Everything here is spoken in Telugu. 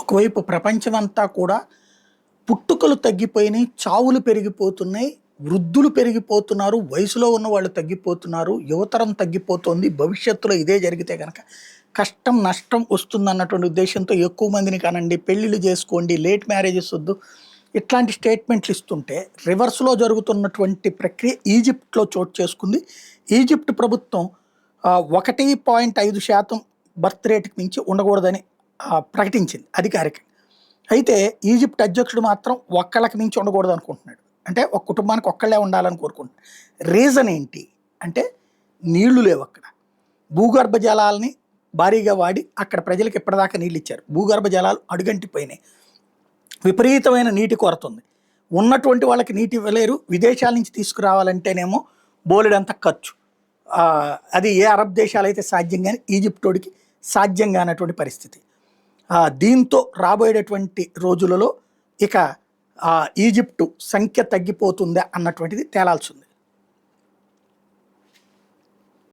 ఒకవైపు ప్రపంచమంతా కూడా పుట్టుకలు తగ్గిపోయినాయి, చావులు పెరిగిపోతున్నాయి, వృద్ధులు పెరిగిపోతున్నారు, వయసులో ఉన్న వాళ్ళు తగ్గిపోతున్నారు, యువతరం తగ్గిపోతుంది. భవిష్యత్తులో ఇదే జరిగితే గనక కష్టం, నష్టం వస్తుందన్నటువంటి ఉద్దేశంతో ఎక్కువ మందిని కనండి, పెళ్ళిళ్ళు చేసుకోండి, లేట్ మ్యారేజెస్ వద్దు, ఇట్లాంటి స్టేట్మెంట్లు ఇస్తుంటే రివర్స్‌లో జరుగుతున్నటువంటి ప్రక్రియ ఈజిప్ట్‌లో చోటు చేసుకుంది. ఈజిప్ట్ ప్రభుత్వం 1.5% బర్త్ రేట్‌కి మించి ఉండకూడదని ప్రకటించింది అధికారికంగా. అయితే ఈజిప్ట్ అధ్యక్షుడు మాత్రం ఒక్కళ్ళకి మించి ఉండకూడదు అనుకుంటున్నాడు. అంటే ఒక కుటుంబానికి ఒక్కళ్ళే ఉండాలని కోరుకుంటున్నాడు. రీజన్ ఏంటి అంటే నీళ్లు లేవు అక్కడ. భూగర్భ జలాల్ని భారీగా వాడి అక్కడ ప్రజలకు ఇప్పటిదాకా నీళ్ళు ఇచ్చారు. భూగర్భ జలాలు అడుగంటిపోయినాయి. విపరీతమైన నీటి కొరత ఉంది. ఉన్నటువంటి వాళ్ళకి నీటి ఇవ్వలేరు. విదేశాల నుంచి తీసుకురావాలంటేనేమో బోలెడంత ఖర్చు. అది ఏ అరబ్ దేశాలు అయితే సాధ్యం కానీ ఈజిప్టోడికి సాధ్యం కానటువంటి పరిస్థితి. దీంతో రాబోయేటటువంటి రోజులలో ఇక ఈజిప్టు సంఖ్య తగ్గిపోతుందా అన్నటువంటిది తేలాల్సి ఉంది.